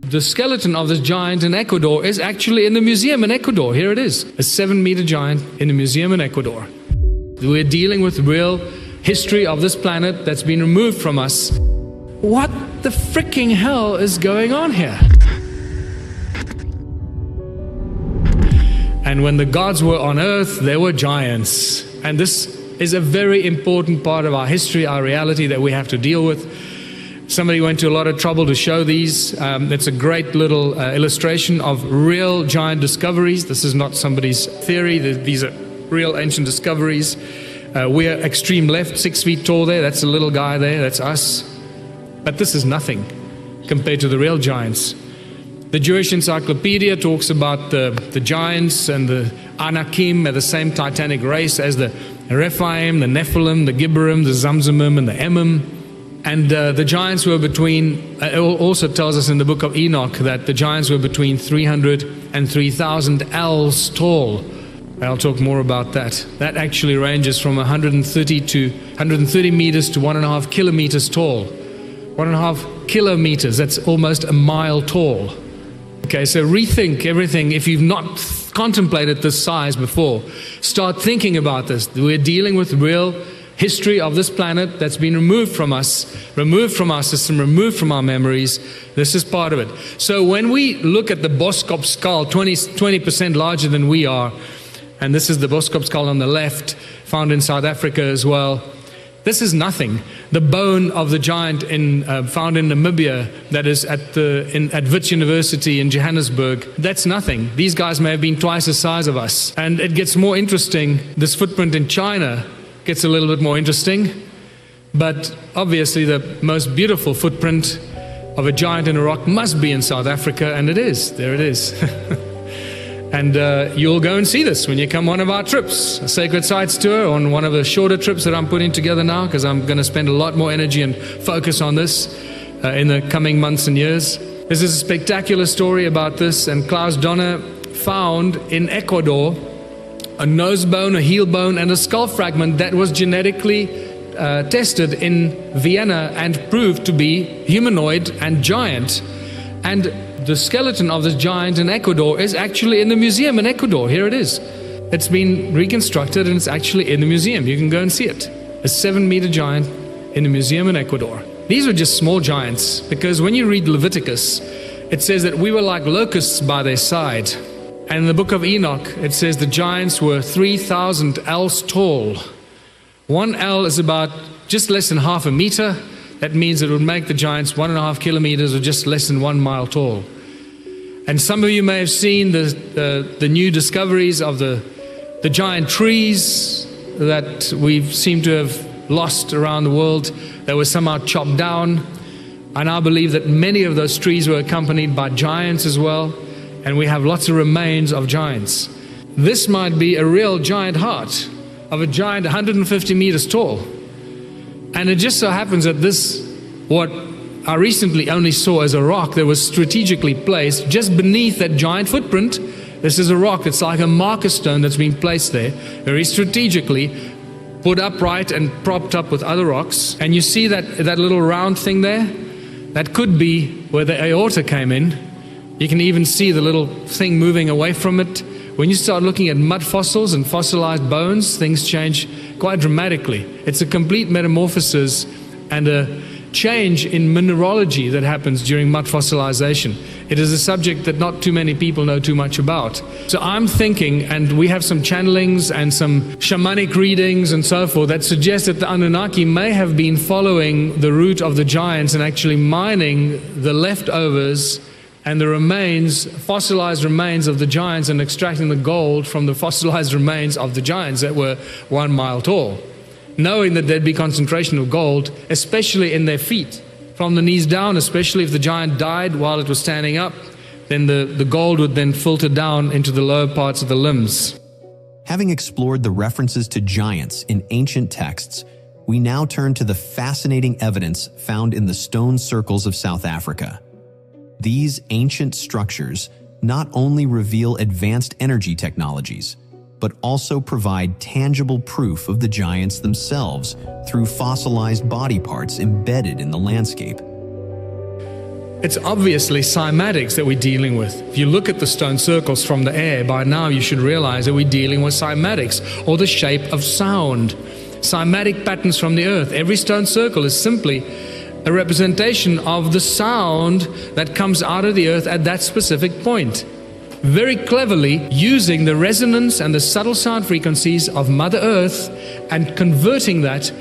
The skeleton of this giant in Ecuador is actually in the museum in Ecuador. Here it is, a 7-meter giant in a museum in Ecuador. We're dealing with real history of this planet that's been removed from us. What the freaking hell is going on here? And when the gods were on earth, there were giants. And this is a very important part of our history, our reality that we have to deal with. Somebody went to a lot of trouble to show these. It's a great little illustration of real giant discoveries. This is not somebody's theory. These are real ancient discoveries. We're extreme left, 6 feet tall there. That's the little guy there. That's us. But this is nothing compared to the real giants. The Jewish Encyclopedia talks about the giants and the Anakim are the same titanic race as the Rephaim, the Nephilim, the Gibborim, the Zamzumim, and the Emim. And the giants were between, it also tells us in the book of Enoch that the giants were between 300 and 3,000 ells tall. I'll talk more about that. That actually ranges from 130 meters to 1.5 kilometers tall. 1.5 kilometers, that's almost a mile tall. Okay, so rethink everything. If you've not contemplated this size before, start thinking about this. We're dealing with real history of this planet that's been removed from us, removed from our system, removed from our memories. This is part of it. So when we look at the Boskop skull, 20% larger than we are, and this is the Boskop skull on the left, found in South Africa as well. This is nothing. The bone of the giant found in Namibia that is at Wits University in Johannesburg, that's nothing. These guys may have been twice the size of us. And it gets more interesting. This footprint in China gets a little bit more interesting. But obviously the most beautiful footprint of a giant in a rock must be in South Africa, and it is. There it is. And you'll go and see this when you come on one of our trips, a Sacred Sites tour, on one of the shorter trips that I'm putting together now, because I'm going to spend a lot more energy and focus on this in the coming months and years. This is a spectacular story about this, and Klaus Donner found in Ecuador a nose bone, a heel bone, and a skull fragment that was genetically tested in Vienna and proved to be humanoid and giant. And the skeleton of this giant in Ecuador is actually in the museum in Ecuador. Here it is. It's been reconstructed and it's actually in the museum. You can go and see it. A 7-meter giant in a museum in Ecuador. These are just small giants, because when you read Leviticus, it says that we were like locusts by their side. And in the book of Enoch, it says the giants were 3,000 ells tall. 1 ell is about just less than half a meter. That means it would make the giants 1.5 kilometers, or just less than 1 mile tall. And some of you may have seen the new discoveries of the giant trees that we seem to have lost around the world, that were somehow chopped down. I now believe that many of those trees were accompanied by giants as well, and we have lots of remains of giants. This might be a real giant heart of a giant 150 meters tall. And it just so happens that this, what I recently only saw as a rock that was strategically placed just beneath that giant footprint. This is a rock. It's like a marker stone that's been placed there, very strategically, put upright and propped up with other rocks. And you see that little round thing there? That could be where the aorta came in. You can even see the little thing moving away from it. When you start looking at mud fossils and fossilized bones, things change quite dramatically. It's a complete metamorphosis and a change in mineralogy that happens during mud fossilization. It is a subject that not too many people know too much about. So I'm thinking, and we have some channelings and some shamanic readings and so forth that suggest that the Anunnaki may have been following the route of the giants and actually mining the leftovers and the remains, fossilized remains of the giants, and extracting the gold from the fossilized remains of the giants that were 1 mile tall, knowing that there'd be concentration of gold, especially in their feet, from the knees down. Especially if the giant died while it was standing up, then the gold would then filter down into the lower parts of the limbs. Having explored the references to giants in ancient texts, we now turn to the fascinating evidence found in the stone circles of South Africa. These ancient structures not only reveal advanced energy technologies, but also provide tangible proof of the giants themselves through fossilized body parts embedded in the landscape. It's obviously cymatics that we're dealing with. If you look at the stone circles from the air, by now you should realize that we're dealing with cymatics, or the shape of sound. Cymatic patterns from the earth. Every stone circle is simply a representation of the sound that comes out of the earth at that specific point. Very cleverly using the resonance and the subtle sound frequencies of Mother Earth and converting that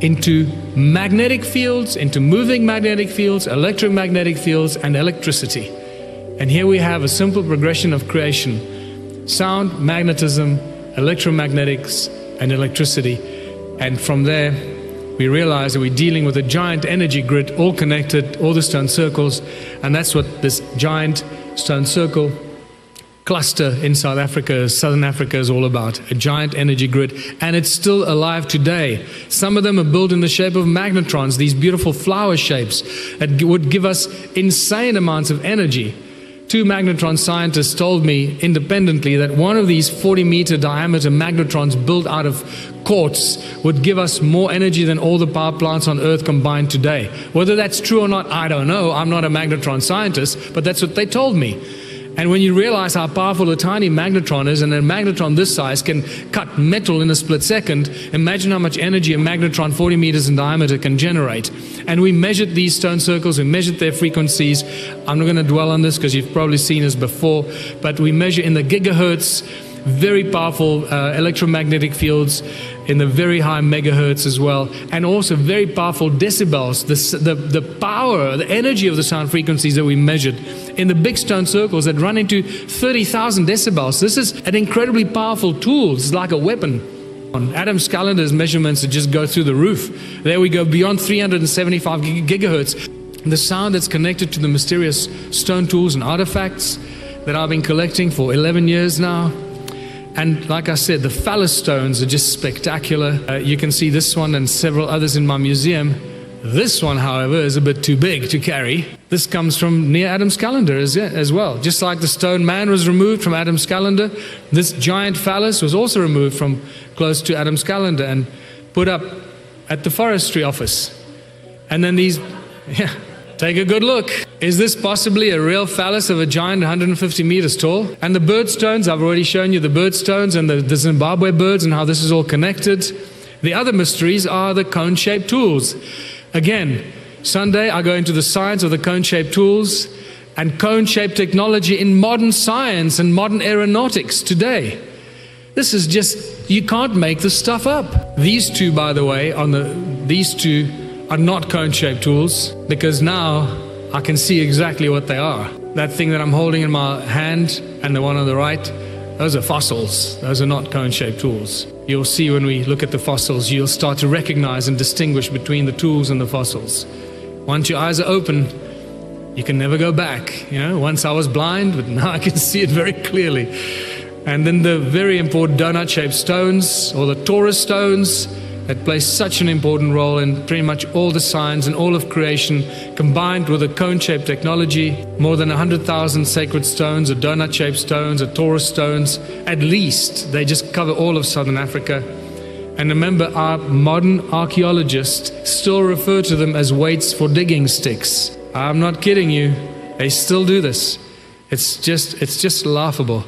into magnetic fields, into moving magnetic fields, electromagnetic fields, and electricity. And here we have a simple progression of creation: sound, magnetism, electromagnetics, and electricity. And from there, we realize that we're dealing with a giant energy grid, all connected, all the stone circles, and that's what this giant stone circle cluster in South Africa, Southern Africa, is all about. A giant energy grid, and it's still alive today. Some of them are built in the shape of magnetrons, these beautiful flower shapes that would give us insane amounts of energy. 2 magnetron scientists told me independently that one of these 40-meter diameter magnetrons built out of quartz would give us more energy than all the power plants on Earth combined today. Whether that's true or not, I don't know. I'm not a magnetron scientist, but that's what they told me. And when you realize how powerful a tiny magnetron is, and a magnetron this size can cut metal in a split second, imagine how much energy a magnetron 40 meters in diameter can generate. And we measured these stone circles, we measured their frequencies. I'm not going to dwell on this because you've probably seen this before, but we measure in the gigahertz, very powerful electromagnetic fields in the very high megahertz as well, and also very powerful decibels, the power, the energy of the sound frequencies that we measured in the big stone circles that run into 30,000 decibels. This is an incredibly powerful tool. It's like a weapon. On Adam's calendar's measurements that just go through the roof. There we go, beyond 375 gigahertz. The sound that's connected to the mysterious stone tools and artifacts that I've been collecting for 11 years now. And like I said, the phallus stones are just spectacular. You can see this one and several others in my museum. This one, however, is a bit too big to carry. This comes from near Adam's calendar as well. Just like the stone man was removed from Adam's calendar, this giant phallus was also removed from close to Adam's calendar and put up at the forestry office. And then these, take a good look. Is this possibly a real phallus of a giant 150 meters tall? And the bird stones, I've already shown you the bird stones and the Zimbabwe birds and how this is all connected. The other mysteries are the cone-shaped tools. Again, Sunday I go into the science of the cone-shaped tools and cone-shaped technology in modern science and modern aeronautics today. This is just, you can't make this stuff up. These two, by the way, these two are not cone-shaped tools, because now I can see exactly what they are. That thing that I'm holding in my hand and the one on the right, those are fossils. Those are not cone-shaped tools. You'll see when we look at the fossils, you'll start to recognize and distinguish between the tools and the fossils. Once your eyes are open, you can never go back. Once I was blind, but now I can see it very clearly. And then the very important donut-shaped stones, or the Taurus stones, that play such an important role in pretty much all the science and all of creation, combined with a cone-shaped technology. More than 100,000 sacred stones, or donut-shaped stones, or Taurus stones, at least. They just cover all of Southern Africa. And remember, our modern archaeologists still refer to them as weights for digging sticks. I'm not kidding you. They still do this. It's just laughable.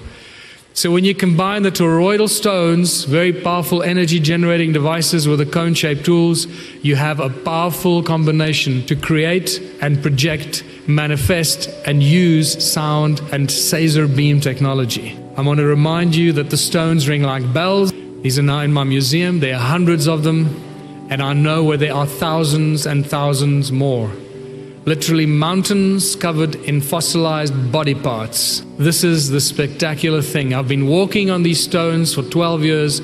So when you combine the toroidal stones, very powerful energy generating devices, with the cone-shaped tools, you have a powerful combination to create and project, manifest and use sound and Caesar beam technology. I want to remind you that the stones ring like bells. These are now in my museum. There are hundreds of them, and I know where there are thousands and thousands more. Literally mountains covered in fossilized body parts. This is the spectacular thing. I've been walking on these stones for 12 years,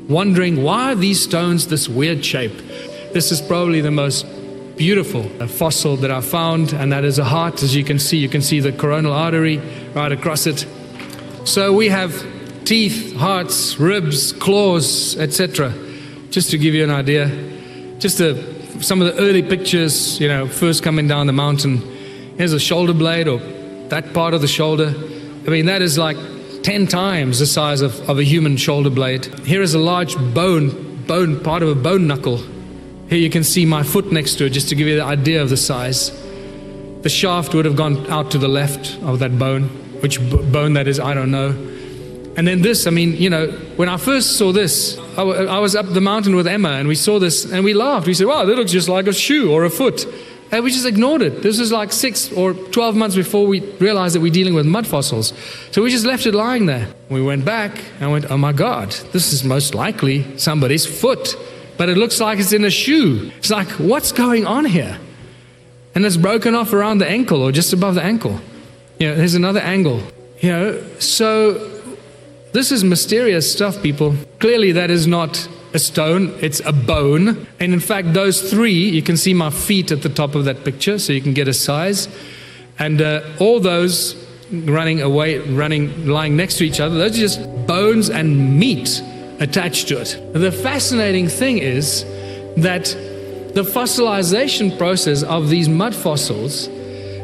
wondering, why are these stones this weird shape? This is probably the most beautiful fossil that I found, and that is a heart. As you can see the coronal artery right across it. So we have teeth, hearts, ribs, claws, etc. Just to give you an idea, some of the early pictures, first coming down the mountain. Here's a shoulder blade, or that part of the shoulder. I mean, that is like 10 times the size of a human shoulder blade. Here is a large bone, part of a bone knuckle. Here you can see my foot next to it, just to give you the idea of the size. The shaft would have gone out to the left of that bone. Which bone that is, I don't know. And then this, I mean, when I first saw this, I was up the mountain with Emma, and we saw this, and we laughed. We said, wow, that looks just like a shoe or a foot. And we just ignored it. This was like 6 or 12 months before we realized that we're dealing with mud fossils. So we just left it lying there. We went back and went, oh my God, this is most likely somebody's foot. But it looks like it's in a shoe. It's like, what's going on here? And it's broken off around the ankle or just above the ankle. There's another angle. So this is mysterious stuff, people. Clearly that is not a stone, it's a bone. And in fact, those 3, you can see my feet at the top of that picture, so you can get a size. And all those lying next to each other, those are just bones and meat attached to it. The fascinating thing is that the fossilization process of these mud fossils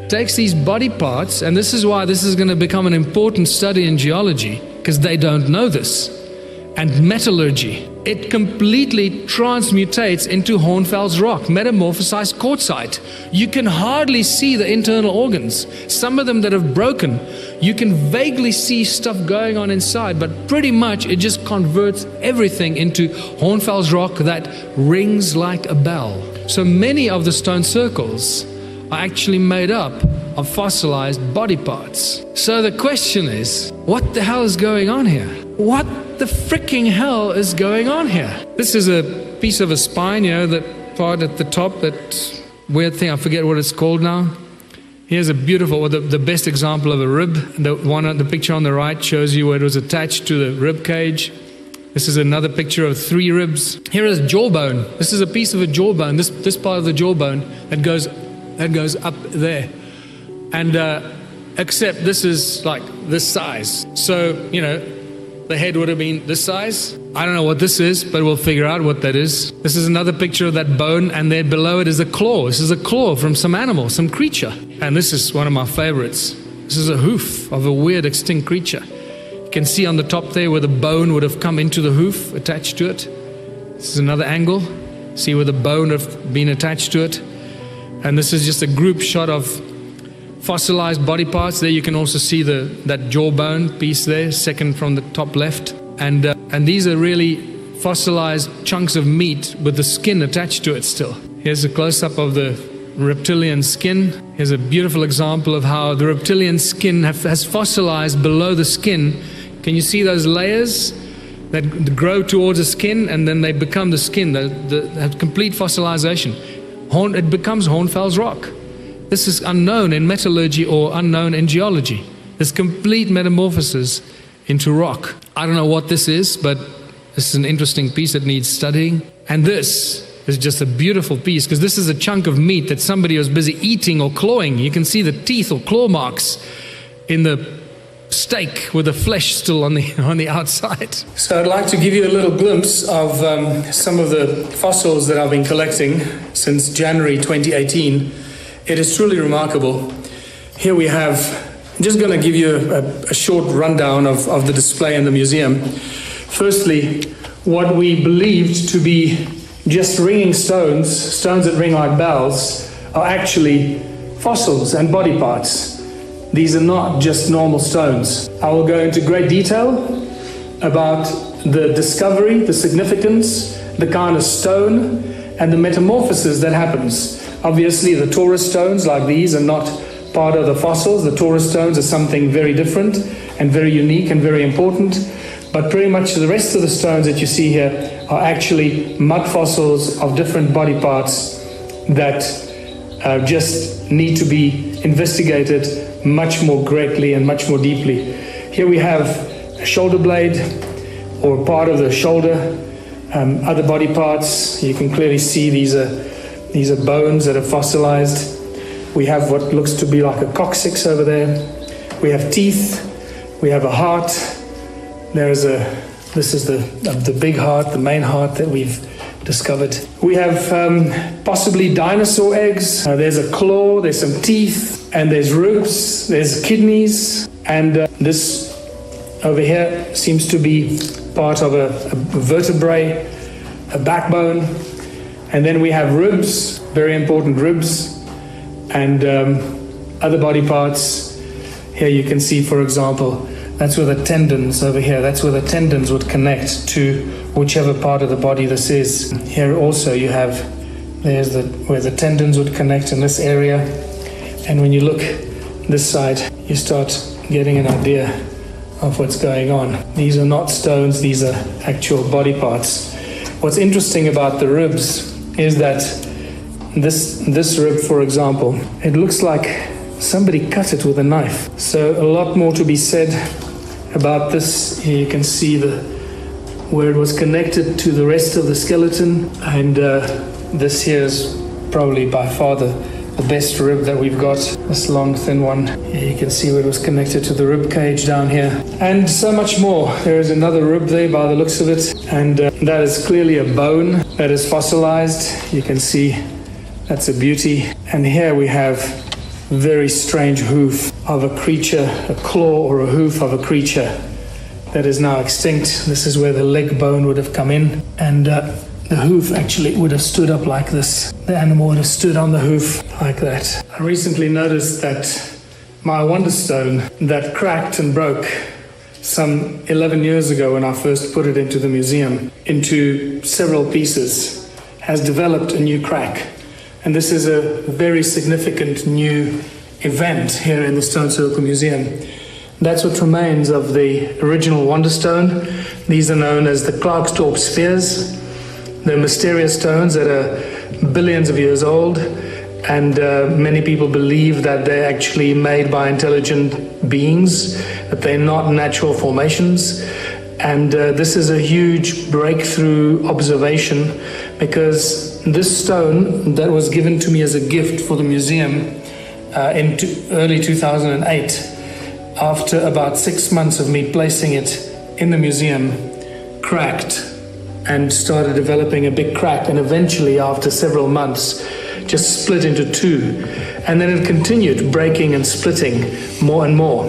takes these body parts, and this is why this is going to become an important study in geology, because they don't know this, and metallurgy. It completely transmutates into Hornfels rock, metamorphosized quartzite. You can hardly see the internal organs. Some of them that have broken, you can vaguely see stuff going on inside, but pretty much it just converts everything into Hornfels rock that rings like a bell. So many of the stone circles are actually made up of fossilized body parts. So the question is, what the hell is going on here? What the freaking hell is going on here? This is a piece of a spine, that part at the top, that weird thing, I forget what it's called now. Here's a beautiful, the best example of a rib. The picture on the right shows you where it was attached to the rib cage. This is another picture of 3 ribs. Here is jawbone. This is a piece of a jawbone. This part of the jawbone that goes up there. And except this is like this size. So, the head would have been this size. I don't know what this is, but we'll figure out what that is. This is another picture of that bone, and there below it is a claw. This is a claw from some animal, some creature. And this is one of my favorites. This is a hoof of a weird extinct creature. You can see on the top there where the bone would have come into the hoof attached to it. This is another angle. See where the bone would have been attached to it. And this is just a group shot of fossilized body parts. There you can also see that jawbone piece there, second from the top left. And these are really fossilized chunks of meat with the skin attached to it still. Here's a close-up of the reptilian skin. Here's a beautiful example of how the reptilian skin has fossilized below the skin. Can you see those layers that grow towards the skin and then they become the skin, the complete fossilization? It becomes Hornfels rock. This is unknown in metallurgy or unknown in geology. This complete metamorphosis into rock. I don't know what this is, but this is an interesting piece that needs studying. And this is just a beautiful piece, because this is a chunk of meat that somebody was busy eating or clawing. You can see the teeth or claw marks in the steak with the flesh still on the outside. So I'd like to give you a little glimpse of some of the fossils that I've been collecting since January 2018. It is truly remarkable. Here we have, I'm just going to give you a short rundown of the display in the museum. Firstly, what we believed to be just ringing stones that ring like bells, are actually fossils and body parts. These are not just normal stones. I will go into great detail about the discovery, the significance, the kind of stone, and the metamorphosis that happens. Obviously, the Taurus stones like these are not part of the fossils. The Taurus stones are something very different and very unique and very important. But pretty much the rest of the stones that you see here are actually mud fossils of different body parts that just need to be investigated much more greatly and much more deeply. Here we have a shoulder blade or part of the shoulder, other body parts. You can clearly see these are bones that are fossilized. We have what looks to be like a coccyx over there. We have teeth. We have a heart. This is the big heart, the main heart that we've discovered. We have possibly dinosaur eggs. There's a claw, there's some teeth, and there's ribs, there's kidneys, and this over here seems to be part of a vertebrae, a backbone. And then we have ribs, very important ribs, and other body parts. Here you can see, for example, that's where the tendons over here, that's where the tendons would connect to whichever part of the body this is. Here also you have, there's where the tendons would connect in this area. And when you look this side, you start getting an idea of what's going on. These are not stones, these are actual body parts. What's interesting about the ribs is that this rib, for example, it looks like somebody cut it with a knife. So a lot more to be said about this. Here you can see where it was connected to the rest of the skeleton, and this here is probably by far the best rib that we've got, this long thin one. Here you can see where it was connected to the rib cage down here, and so much more. There is another rib there by the looks of it, and that is clearly a bone that is fossilized. You can see that's a beauty. And here we have very strange hoof of a creature, a claw or a hoof of a creature that is now extinct. This is where the leg bone would have come in, and the hoof actually would have stood up like this. The animal would have stood on the hoof like that. I recently noticed that my wonderstone that cracked and broke some 11 years ago when I first put it into the museum, into several pieces, has developed a new crack. And this is a very significant new event here in the Stone Circle Museum. That's what remains of the original Wonderstone. These are known as the Clarkstorp spheres. They're mysterious stones that are billions of years old, and many people believe that they're actually made by intelligent beings, that they're not natural formations. And this is a huge breakthrough observation, because this stone that was given to me as a gift for the museum in early 2008, after about 6 months of me placing it in the museum, cracked and started developing a big crack, and eventually after several months just split into two, and then it continued breaking and splitting more and more.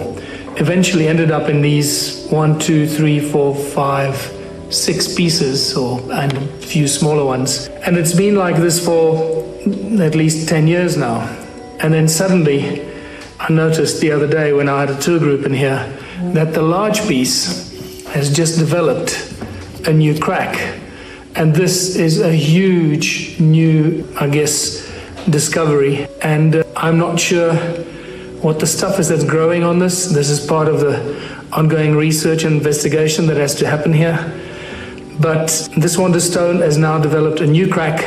Eventually ended up in these 1, 2, 3, 4, 5, 6 pieces, and a few smaller ones. And it's been like this for at least 10 years now. And then suddenly I noticed the other day when I had a tour group in here that the large piece has just developed a new crack. And this is a huge new, I guess, discovery. And I'm not sure what the stuff is that's growing on this. This is part of the ongoing research and investigation that has to happen here. But this Wonderstone has now developed a new crack,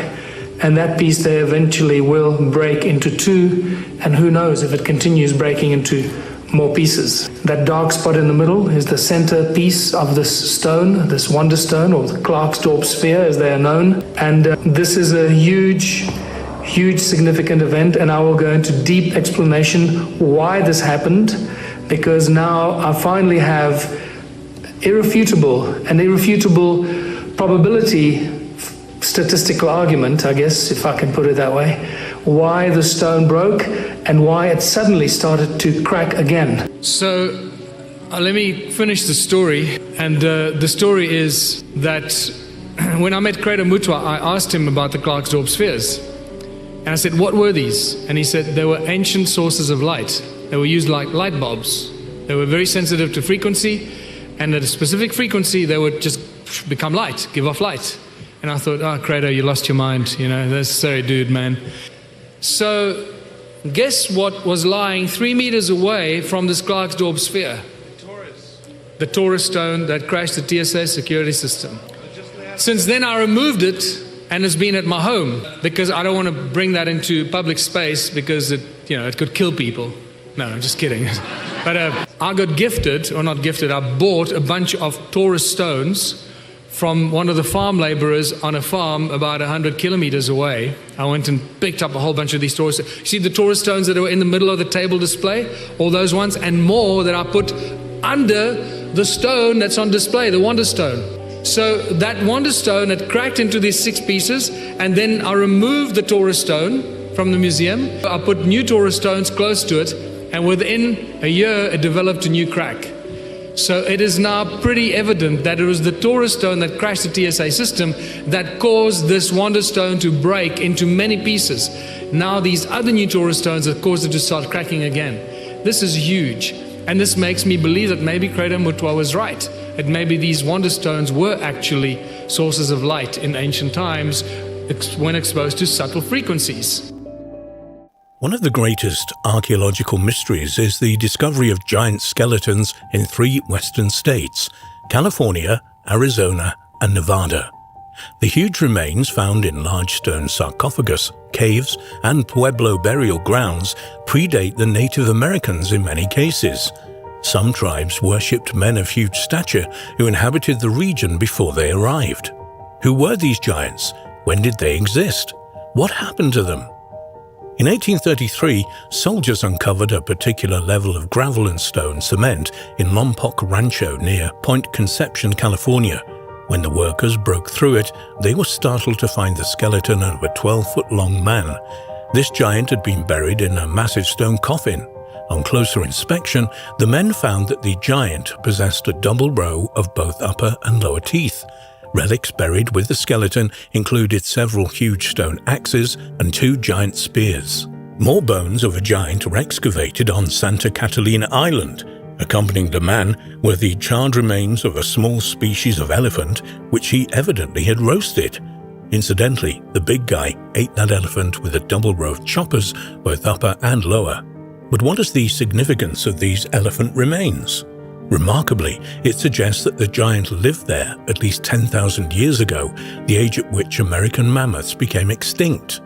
and that piece there eventually will break into two, and who knows if it continues breaking into more pieces. That dark spot in the middle is the center piece of this stone, this Wonderstone, or the Clarkstorp sphere as they are known. And this is a huge significant event, and I will go into deep explanation why this happened, because now I finally have irrefutable probability, statistical argument, I guess, if I can put it that way, why the stone broke and why it suddenly started to crack again. So let me finish the story. And the story is that when I met Creator Mutwa, I asked him about the Clarkstorp spheres. And I said, what were these? And he said they were ancient sources of light. They were used like light bulbs. They were very sensitive to frequency, and at a specific frequency they would just become light, give off light. And I thought, oh, Creator, you lost your mind. That's sorry, dude, man. So guess what was lying 3 meters away from this Clarkstorp sphere? The Taurus stone that crashed the TSA security system. Since then I removed it, and it's been at my home, because I don't want to bring that into public space, because it could kill people. No, I'm just kidding. But I got gifted, or not gifted, I bought a bunch of Taurus stones from one of the farm laborers on a farm about 100 kilometers away. I went and picked up a whole bunch of these Taurus. You see the Taurus stones that were in the middle of the table display? All those ones, and more that I put under the stone that's on display, the Wonderstone. So that Wonderstone had cracked into these 6 pieces, and then I removed the Taurus stone from the museum. I put new Taurus stones close to it, and within a year it developed a new crack. So it is now pretty evident that it was the Taurus stone that crashed the TSA system that caused this Wonderstone to break into many pieces. now these other new Taurus stones have caused it to start cracking again. This is huge. And this makes me believe that maybe Credo Mutwa was right. That maybe these wonder stones were actually sources of light in ancient times when exposed to subtle frequencies. One of the greatest archaeological mysteries is the discovery of giant skeletons in 3 western states: California, Arizona, and Nevada. The huge remains found in large stone sarcophagus, caves, and Pueblo burial grounds predate the Native Americans in many cases. Some tribes worshipped men of huge stature who inhabited the region before they arrived. Who were these giants? When did they exist? What happened to them? In 1833, soldiers uncovered a particular level of gravel and stone cement in Lompoc Rancho near Point Conception, California. When the workers broke through it, they were startled to find the skeleton of a 12-foot-long man. This giant had been buried in a massive stone coffin. On closer inspection, the men found that the giant possessed a double row of both upper and lower teeth. Relics buried with the skeleton included several huge stone axes and 2 giant spears. More bones of a giant were excavated on Santa Catalina Island. Accompanying the man were the charred remains of a small species of elephant, which he evidently had roasted. Incidentally, the big guy ate that elephant with a double row of choppers, both upper and lower. But what is the significance of these elephant remains? Remarkably, it suggests that the giant lived there at least 10,000 years ago, the age at which American mammoths became extinct.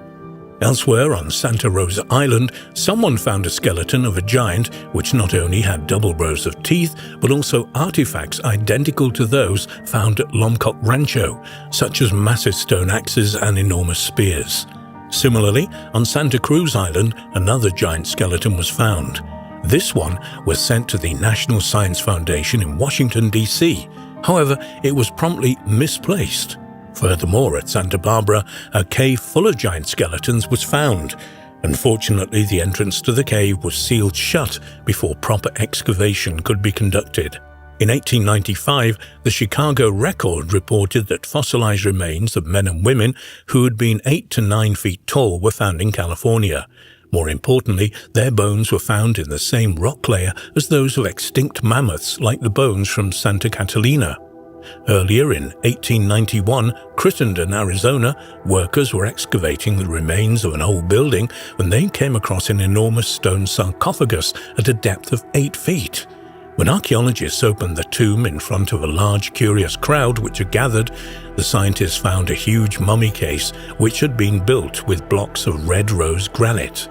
Elsewhere on Santa Rosa Island, someone found a skeleton of a giant which not only had double rows of teeth, but also artifacts identical to those found at Lompoc Rancho, such as massive stone axes and enormous spears. Similarly, on Santa Cruz Island, another giant skeleton was found. This one was sent to the National Science Foundation in Washington, D.C. However, it was promptly misplaced. Furthermore, at Santa Barbara, a cave full of giant skeletons was found. Unfortunately, the entrance to the cave was sealed shut before proper excavation could be conducted. In 1895, the Chicago Record reported that fossilized remains of men and women who had been 8 to 9 feet tall were found in California. More importantly, their bones were found in the same rock layer as those of extinct mammoths like the bones from Santa Catalina. Earlier in 1891, Crittenden, Arizona, workers were excavating the remains of an old building when they came across an enormous stone sarcophagus at a depth of 8 feet. When archaeologists opened the tomb in front of a large, curious crowd which had gathered, the scientists found a huge mummy case which had been built with blocks of red rose granite.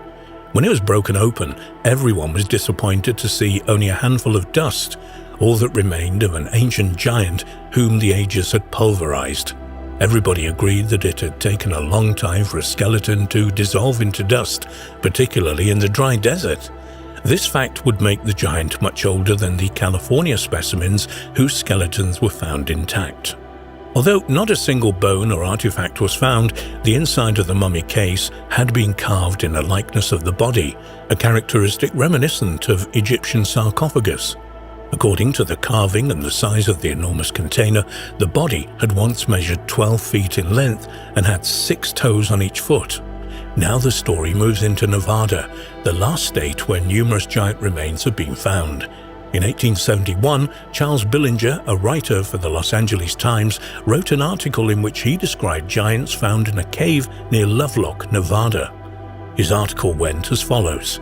When it was broken open, everyone was disappointed to see only a handful of dust, all that remained of an ancient giant whom the ages had pulverized. Everybody agreed that it had taken a long time for a skeleton to dissolve into dust, particularly in the dry desert. This fact would make the giant much older than the California specimens whose skeletons were found intact. Although not a single bone or artifact was found, the inside of the mummy case had been carved in a likeness of the body, a characteristic reminiscent of Egyptian sarcophagus. According to the carving and the size of the enormous container, the body had once measured 12 feet in length and had 6 toes on each foot. Now the story moves into Nevada, the last state where numerous giant remains have been found. In 1871, Charles Billinger, a writer for the Los Angeles Times, wrote an article in which he described giants found in a cave near Lovelock, Nevada. His article went as follows.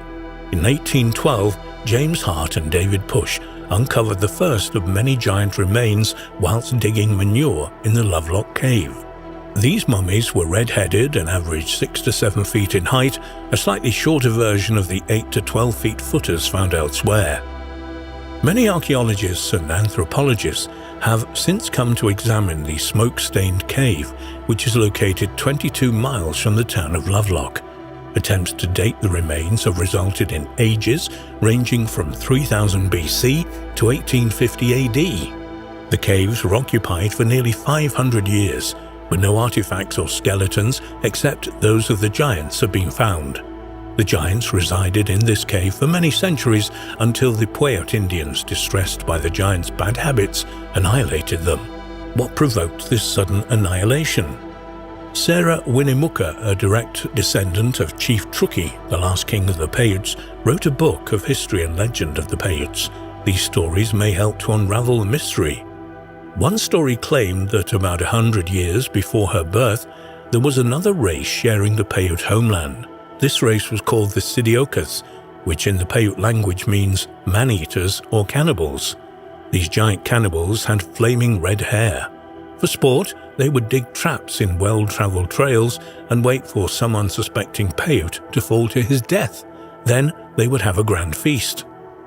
In 1812, James Hart and David Push uncovered the first of many giant remains whilst digging manure in the Lovelock Cave. These mummies were red-headed and averaged 6 to 7 feet in height, a slightly shorter version of the 8 to 12 feet footers found elsewhere. Many archaeologists and anthropologists have since come to examine the smoke-stained cave, which is located 22 miles from the town of Lovelock. Attempts to date the remains have resulted in ages ranging from 3000 BC to 1850 AD. The caves were occupied for nearly 500 years, but no artifacts or skeletons except those of the giants have been found. The giants resided in this cave for many centuries until the Puyallup Indians, distressed by the giants' bad habits, annihilated them. What provoked this sudden annihilation? Sarah Winnemucca, a direct descendant of Chief Truckee, the last king of the Paiutes, wrote a book of history and legend of the Paiutes. These stories may help to unravel the mystery. One story claimed that about 100 years before her birth, there was another race sharing the Paiute homeland. This race was called the Sidiokas, which in the Paiute language means man-eaters or cannibals. These giant cannibals had flaming red hair. For sport, they would dig traps in well-traveled trails and wait for some unsuspecting Paiute to fall to his death. Then they would have a grand feast.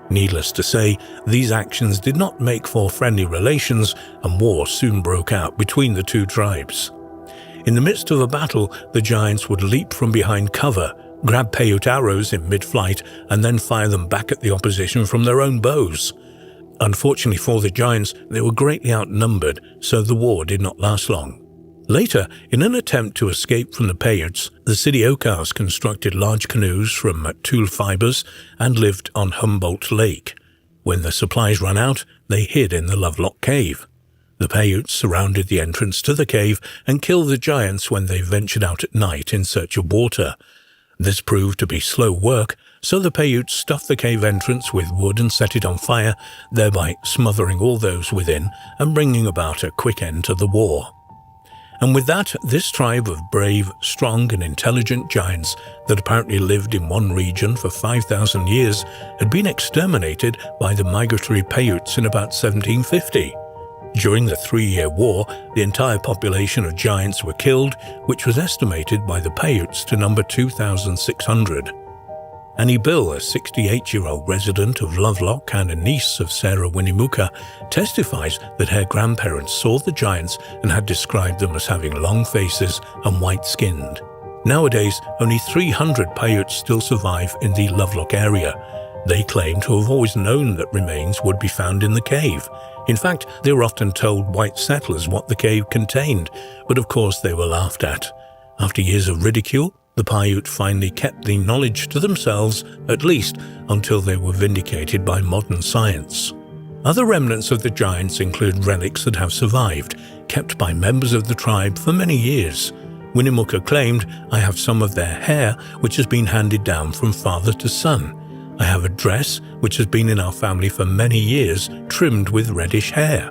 Needless to say, these actions did not make for friendly relations, and war soon broke out between the two tribes. In the midst of a battle, the giants would leap from behind cover, grab Paiute arrows in mid-flight, and then fire them back at the opposition from their own bows. Unfortunately for the giants, they were greatly outnumbered, so the war did not last long. Later, in an attempt to escape from the Paiutes, the Sidiokas constructed large canoes from tule fibers and lived on Humboldt Lake. When their supplies ran out, they hid in the Lovelock Cave. The Paiutes surrounded the entrance to the cave and killed the giants when they ventured out at night in search of water. This proved to be slow work, so the Paiutes stuffed the cave entrance with wood and set it on fire, thereby smothering all those within and bringing about a quick end to the war. And with that, this tribe of brave, strong and intelligent giants that apparently lived in one region for 5,000 years had been exterminated by the migratory Paiutes in about 1750. During the 3-year war, the entire population of giants were killed, which was estimated by the Paiutes to number 2,600. Annie Bill, a 68-year-old resident of Lovelock and a niece of Sarah Winnemucca, testifies that her grandparents saw the giants and had described them as having long faces and white-skinned. Nowadays, only 300 Paiutes still survive in the Lovelock area. They claim to have always known that remains would be found in the cave. In fact, they were often told white settlers what the cave contained, but of course they were laughed at. After years of ridicule, the Paiute finally kept the knowledge to themselves, at least until they were vindicated by modern science. Other remnants of the giants include relics that have survived, kept by members of the tribe for many years. Winnemucca claimed, "I have some of their hair, which has been handed down from father to son. I have a dress, which has been in our family for many years, trimmed with reddish hair."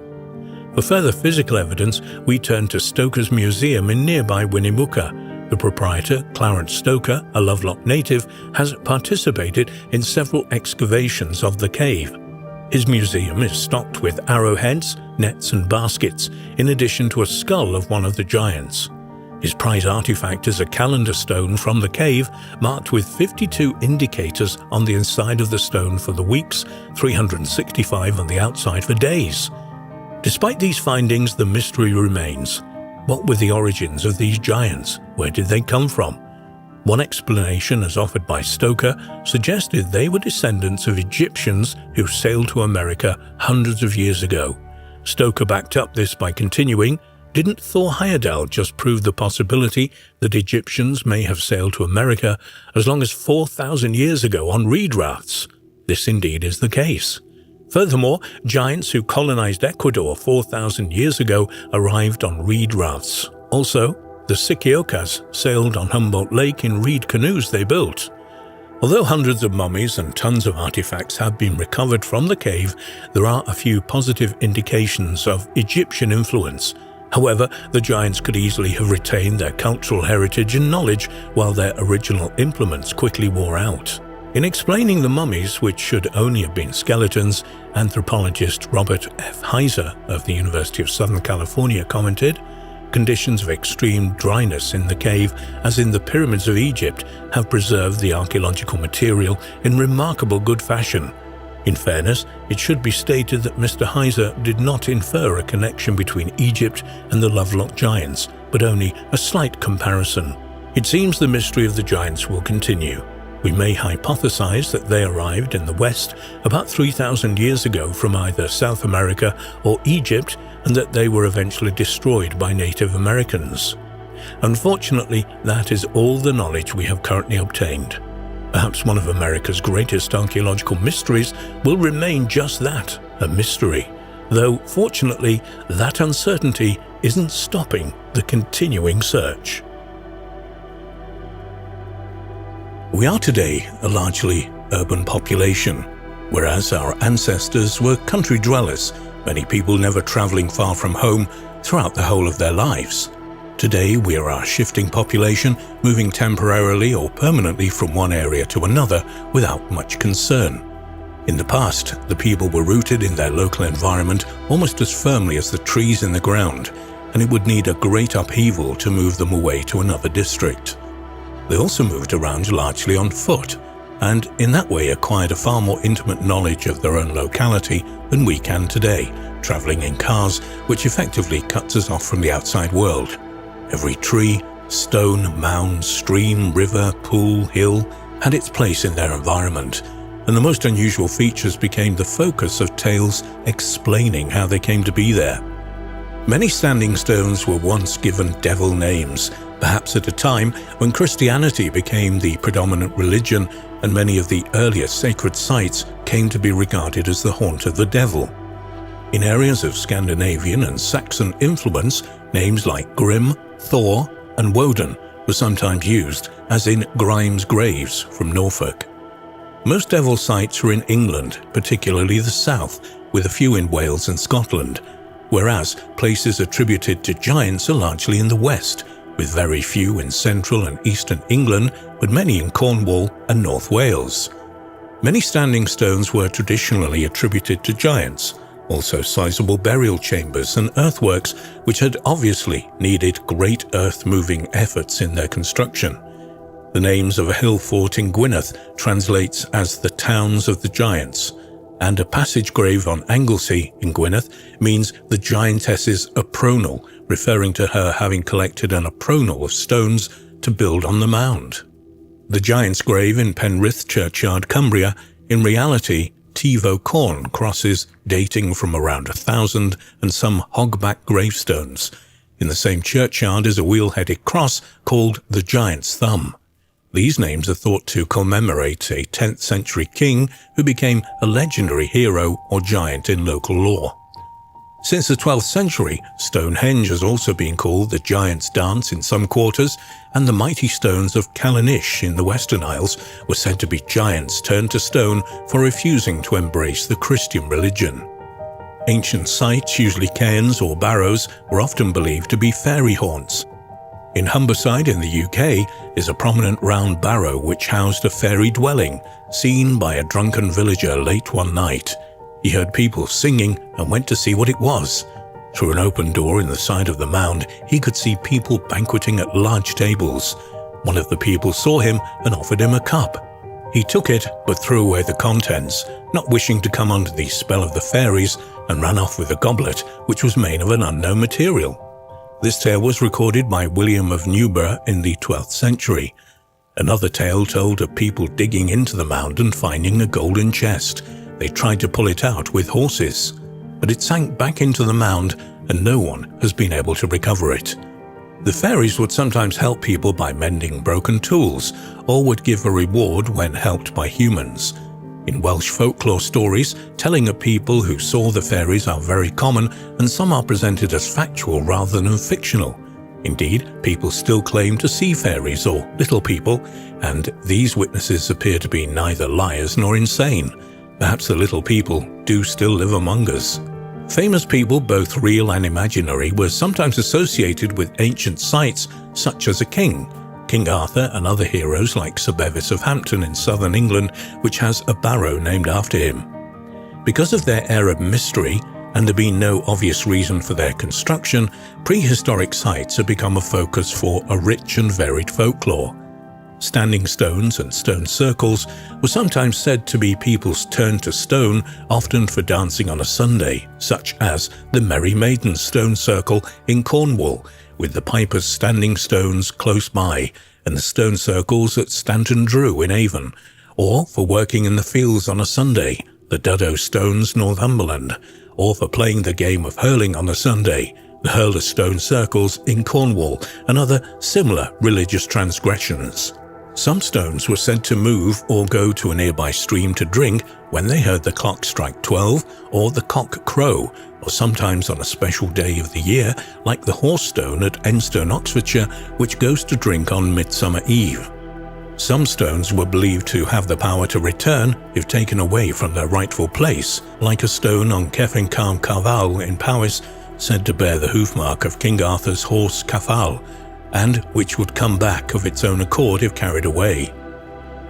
For further physical evidence, we turn to Stoker's Museum in nearby Winnemucca. The proprietor, Clarence Stoker, a Lovelock native, has participated in several excavations of the cave. His museum is stocked with arrowheads, nets and baskets, in addition to a skull of one of the giants. His prize artifact is a calendar stone from the cave, marked with 52 indicators on the inside of the stone for the weeks, 365 on the outside for days. Despite these findings, the mystery remains. What were the origins of these giants? Where did they come from? One explanation, as offered by Stoker, suggested they were descendants of Egyptians who sailed to America hundreds of years ago. Stoker backed up this by continuing, "Didn't Thor Heyerdahl just prove the possibility that Egyptians may have sailed to America as long as 4,000 years ago on reed rafts? This indeed is the case. Furthermore, giants who colonized Ecuador 4,000 years ago arrived on reed rafts. Also, the Sidiokas sailed on Humboldt Lake in reed canoes they built. Although hundreds of mummies and tons of artifacts have been recovered from the cave, there are a few positive indications of Egyptian influence. However, the giants could easily have retained their cultural heritage and knowledge while their original implements quickly wore out. In explaining the mummies, which should only have been skeletons, anthropologist Robert F. Heiser of the University of Southern California commented, "Conditions of extreme dryness in the cave, as in the pyramids of Egypt, have preserved the archaeological material in remarkable good fashion. In fairness, it should be stated that Mr. Heiser did not infer a connection between Egypt and the Lovelock giants, but only a slight comparison. It seems the mystery of the giants will continue. We may hypothesize that they arrived in the West about 3,000 years ago from either South America or Egypt, and that they were eventually destroyed by Native Americans. Unfortunately, that is all the knowledge we have currently obtained. Perhaps one of America's greatest archaeological mysteries will remain just that, a mystery. Though, fortunately, that uncertainty isn't stopping the continuing search." We are today a largely urban population, whereas our ancestors were country dwellers, many people never traveling far from home throughout the whole of their lives. Today we are a shifting population, moving temporarily or permanently from one area to another without much concern. In the past, the people were rooted in their local environment almost as firmly as the trees in the ground, and it would need a great upheaval to move them away to another district. They also moved around largely on foot, and in that way acquired a far more intimate knowledge of their own locality than we can today, traveling in cars, which effectively cuts us off from the outside world. Every tree, stone, mound, stream, river, pool, hill had its place in their environment, and the most unusual features became the focus of tales explaining how they came to be there. Many standing stones were once given devil names, perhaps at a time when Christianity became the predominant religion and many of the earliest sacred sites came to be regarded as the haunt of the devil. In areas of Scandinavian and Saxon influence, names like Grim, Thor, and Woden were sometimes used, as in Grimes' Graves from Norfolk. Most devil sites are in England, particularly the south, with a few in Wales and Scotland, whereas places attributed to giants are largely in the west, with very few in central and eastern England, but many in Cornwall and North Wales. Many standing stones were traditionally attributed to giants, also sizable burial chambers and earthworks which had obviously needed great earth-moving efforts in their construction. The names of a hill fort in Gwynedd translates as the Towns of the Giants, and a passage grave on Anglesey in Gwynedd means the giantess's apronal, referring to her having collected an apronal of stones to build on the mound. The giant's grave in Penrith Churchyard, Cumbria, in reality Tivo corn crosses dating from around 1,000 and some hogback gravestones. In the same churchyard is a wheel-headed cross called the Giant's Thumb. These names are thought to commemorate a 10th century king who became a legendary hero or giant in local lore. Since the 12th century, Stonehenge has also been called the Giant's Dance in some quarters, and the mighty stones of Callanish in the Western Isles were said to be giants turned to stone for refusing to embrace the Christian religion. Ancient sites, usually cairns or barrows, were often believed to be fairy haunts. In Humberside in the UK is a prominent round barrow which housed a fairy dwelling, seen by a drunken villager late one night. He heard people singing and went to see what it was. Through an open door in the side of the mound, he could see people banqueting at large tables. One of the people saw him and offered him a cup. He took it but threw away the contents, not wishing to come under the spell of the fairies, and ran off with the goblet, which was made of an unknown material. This tale was recorded by William of Newburgh in the 12th century. Another tale told of people digging into the mound and finding a golden chest. They tried to pull it out with horses, but it sank back into the mound and no one has been able to recover it. The fairies would sometimes help people by mending broken tools, or would give a reward when helped by humans. In Welsh folklore stories, telling of people who saw the fairies are very common, and some are presented as factual rather than fictional. Indeed, people still claim to see fairies or little people, and these witnesses appear to be neither liars nor insane. Perhaps the little people do still live among us. Famous people, both real and imaginary, were sometimes associated with ancient sites such as a king. King Arthur and other heroes like Sir Bevis of Hampton in southern England, which has a barrow named after him. Because of their air of mystery, and there being no obvious reason for their construction, prehistoric sites have become a focus for a rich and varied folklore. Standing stones and stone circles were sometimes said to be people's turn to stone, often for dancing on a Sunday, such as the Merry Maidens Stone Circle in Cornwall, with the Piper's Standing Stones close by, and the stone circles at Stanton Drew in Avon, or for working in the fields on a Sunday, the Duddow Stones, Northumberland, or for playing the game of hurling on a Sunday, the Hurler Stone Circles in Cornwall, and other similar religious transgressions. Some stones were said to move or go to a nearby stream to drink when they heard the clock strike 12 or the cock crow, or sometimes on a special day of the year like the Horse Stone at Enstone, Oxfordshire, which goes to drink on Midsummer Eve. Some stones were believed to have the power to return if taken away from their rightful place, like a stone on Cefn Carn Carval in Powys, said to bear the hoofmark of King Arthur's horse Cafal, and which would come back of its own accord if carried away.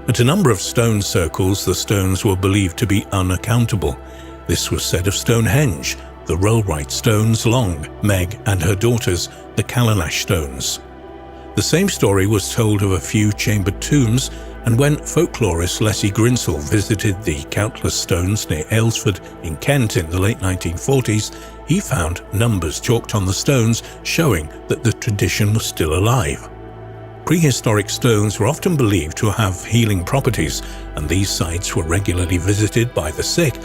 At a number of stone circles, the stones were believed to be unaccountable. This was said of Stonehenge, the Rollright stones, Long, Meg and her daughters, the Callanash stones. The same story was told of a few chambered tombs, and when folklorist Leslie Grinsell visited the countless stones near Aylesford in Kent in the late 1940s, he found numbers chalked on the stones showing that the tradition was still alive. Prehistoric stones were often believed to have healing properties, and these sites were regularly visited by the sick,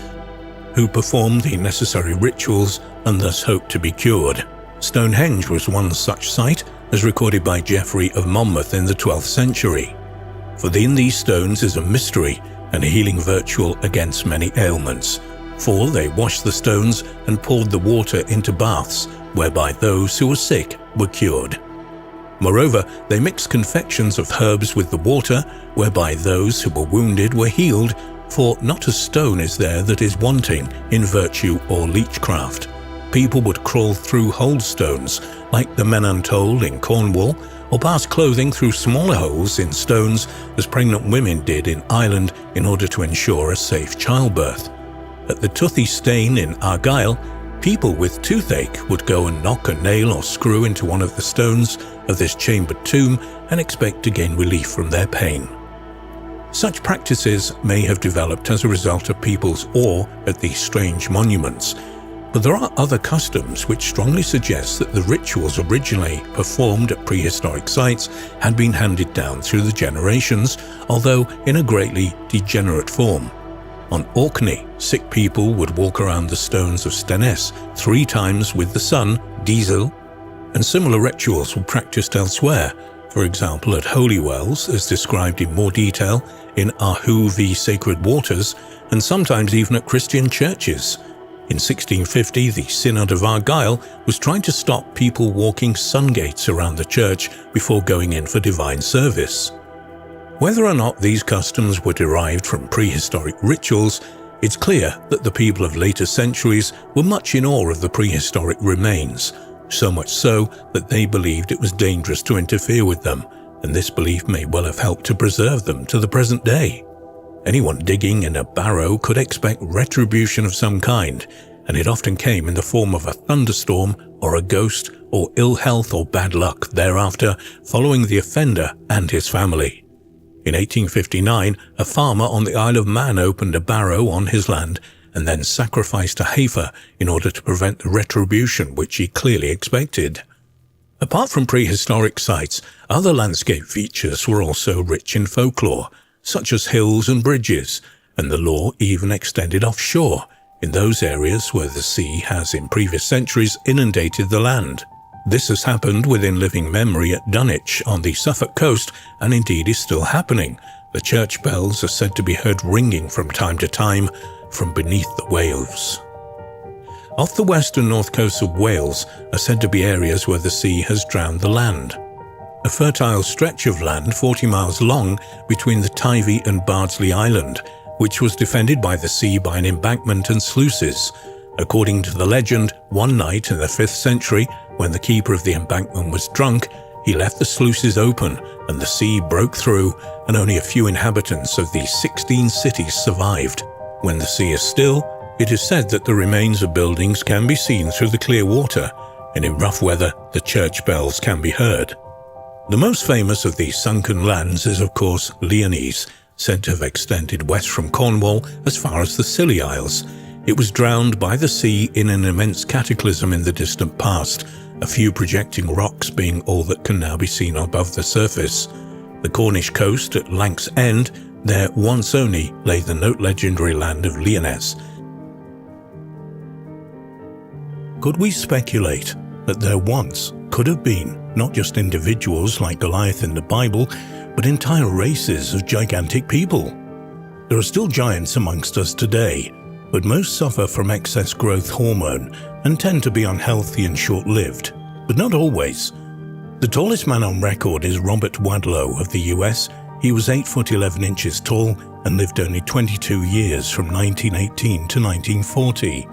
who performed the necessary rituals and thus hoped to be cured. Stonehenge was one such site, as recorded by Geoffrey of Monmouth in the 12th century. For in these stones is a mystery and a healing virtue against many ailments. For they washed the stones and poured the water into baths, whereby those who were sick were cured. Moreover, they mixed confections of herbs with the water, whereby those who were wounded were healed, for not a stone is there that is wanting in virtue or leechcraft. People would crawl through whole stones, like the Menantole in Cornwall, or pass clothing through smaller holes in stones as pregnant women did in Ireland in order to ensure a safe childbirth. At the Toothy Stane in Argyll, people with toothache would go and knock a nail or screw into one of the stones of this chambered tomb and expect to gain relief from their pain. Such practices may have developed as a result of people's awe at these strange monuments, but there are other customs which strongly suggest that the rituals originally performed at prehistoric sites had been handed down through the generations, although in a greatly degenerate form. On Orkney, sick people would walk around the stones of Stenness 3 times with the sun, Diesel, and similar rituals were practiced elsewhere, for example at Holy Wells, as described in more detail in Ahu v Sacred Waters, and sometimes even at Christian churches. In 1650, the Synod of Argyll was trying to stop people walking sun gates around the church before going in for divine service. Whether or not these customs were derived from prehistoric rituals, it's clear that the people of later centuries were much in awe of the prehistoric remains, so much so that they believed it was dangerous to interfere with them, and this belief may well have helped to preserve them to the present day. Anyone digging in a barrow could expect retribution of some kind, and it often came in the form of a thunderstorm or a ghost or ill health or bad luck thereafter following the offender and his family. In 1859, a farmer on the Isle of Man opened a barrow on his land and then sacrificed a heifer in order to prevent the retribution which he clearly expected. Apart from prehistoric sites, other landscape features were also rich in folklore, such as hills and bridges, and the lore even extended offshore, in those areas where the sea has in previous centuries inundated the land. This has happened within living memory at Dunwich on the Suffolk coast, and indeed is still happening. The church bells are said to be heard ringing from time to time from beneath the waves. Off the west and north coasts of Wales are said to be areas where the sea has drowned the land. A fertile stretch of land 40 miles long between the Teifi and Bardsley Island, which was defended by the sea by an embankment and sluices. According to the legend, one night in the 5th century, when the keeper of the embankment was drunk, he left the sluices open and the sea broke through, and only a few inhabitants of the 16 cities survived. When the sea is still, it is said that the remains of buildings can be seen through the clear water, and in rough weather the church bells can be heard. The most famous of these sunken lands is of course Lyonesse, said to have extended west from Cornwall as far as the Scilly Isles. It was drowned by the sea in an immense cataclysm in the distant past, a few projecting rocks being all that can now be seen above the surface. The Cornish coast at Lanks End, there once only lay the legendary land of Lyonesse. Could we speculate that there once could have been not just individuals like Goliath in the Bible, but entire races of gigantic people? There are still giants amongst us today, but most suffer from excess growth hormone and tend to be unhealthy and short-lived, but not always. The tallest man on record is Robert Wadlow of the US. He was 8 foot 11 inches tall and lived only 22 years from 1918 to 1940.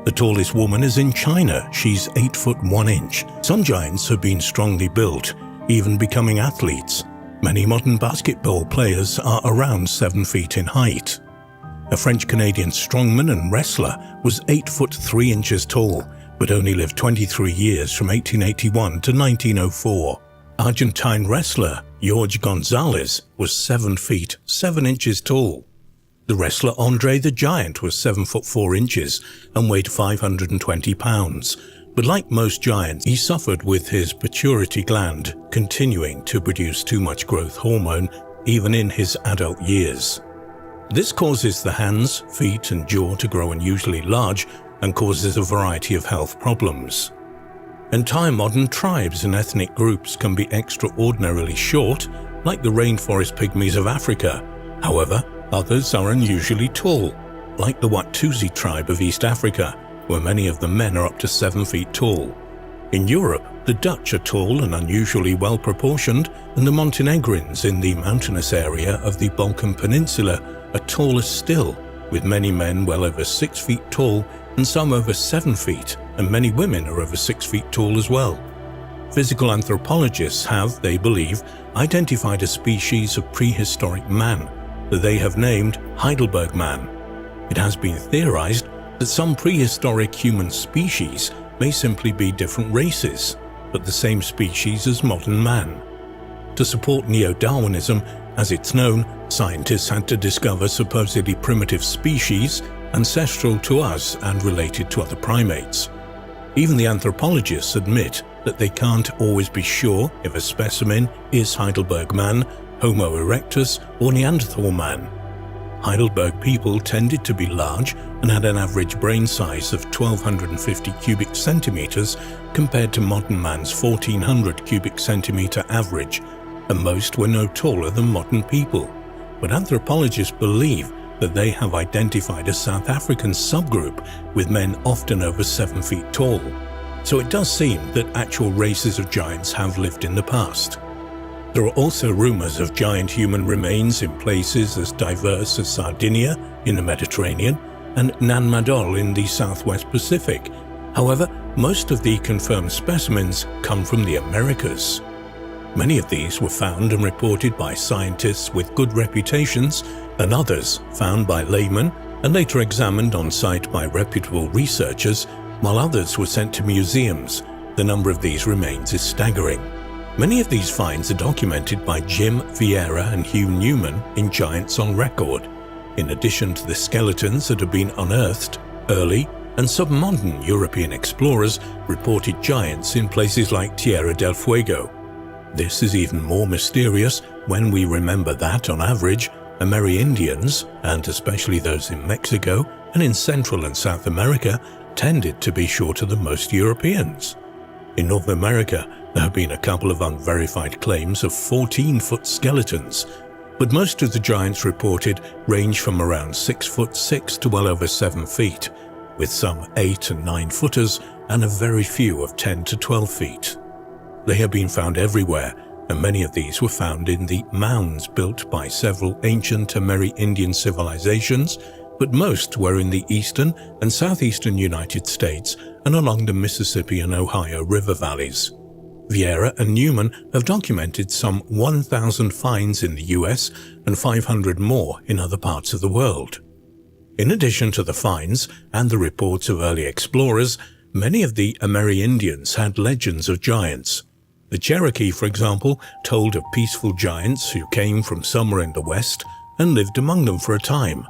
The tallest woman is in China. She's 8 foot 1 inch. Some giants have been strongly built, even becoming athletes. Many modern basketball players are around 7 feet in height. A French-Canadian strongman and wrestler was 8 foot 3 inches tall, but only lived 23 years from 1881 to 1904. Argentine wrestler Jorge Gonzalez was 7 feet 7 inches tall. The wrestler Andre the Giant was 7 foot 4 inches and weighed 520 pounds. But like most giants, he suffered with his pituitary gland continuing to produce too much growth hormone even in his adult years. This causes the hands, feet and jaw to grow unusually large and causes a variety of health problems. Entire modern tribes and ethnic groups can be extraordinarily short, like the rainforest pygmies of Africa. However, others are unusually tall, like the Watusi tribe of East Africa, where many of the men are up to 7 feet tall. In Europe, the Dutch are tall and unusually well-proportioned, and the Montenegrins in the mountainous area of the Balkan Peninsula are taller still, with many men well over 6 feet tall and some over 7 feet, and many women are over 6 feet tall as well. Physical anthropologists have, they believe, identified a species of prehistoric man that they have named Heidelberg man. It has been theorized that some prehistoric human species may simply be different races, but the same species as modern man. To support neo-Darwinism, as it's known, scientists had to discover supposedly primitive species ancestral to us and related to other primates. Even the anthropologists admit that they can't always be sure if a specimen is Heidelberg man, Homo erectus, or Neanderthal man. Heidelberg people tended to be large and had an average brain size of 1,250 cubic centimeters compared to modern man's 1,400 cubic centimeter average, and most were no taller than modern people. But anthropologists believe that they have identified a South African subgroup with men often over 7 feet tall. So it does seem that actual races of giants have lived in the past. There are also rumors of giant human remains in places as diverse as Sardinia in the Mediterranean and Nan Madol in the Southwest Pacific. However, most of the confirmed specimens come from the Americas. Many of these were found and reported by scientists with good reputations, and others found by laymen and later examined on site by reputable researchers, while others were sent to museums. The number of these remains is staggering. Many of these finds are documented by Jim Vieira and Hugh Newman in Giants on Record. In addition to the skeletons that have been unearthed, early and submodern European explorers reported giants in places like Tierra del Fuego. This is even more mysterious when we remember that, on average, Amerindians, and especially those in Mexico and in Central and South America, tended to be shorter than most Europeans. In North America, there have been a couple of unverified claims of 14-foot skeletons, but most of the giants reported range from around 6 foot 6 to well over 7 feet, with some 8 and 9 footers and a very few of 10 to 12 feet. They have been found everywhere, and many of these were found in the mounds built by several ancient Amerindian civilizations, but most were in the eastern and southeastern United States and along the Mississippi and Ohio river valleys. Vieira and Newman have documented some 1,000 finds in the US and 500 more in other parts of the world. In addition to the finds and the reports of early explorers, many of the Amerindians had legends of giants. The Cherokee, for example, told of peaceful giants who came from somewhere in the west and lived among them for a time.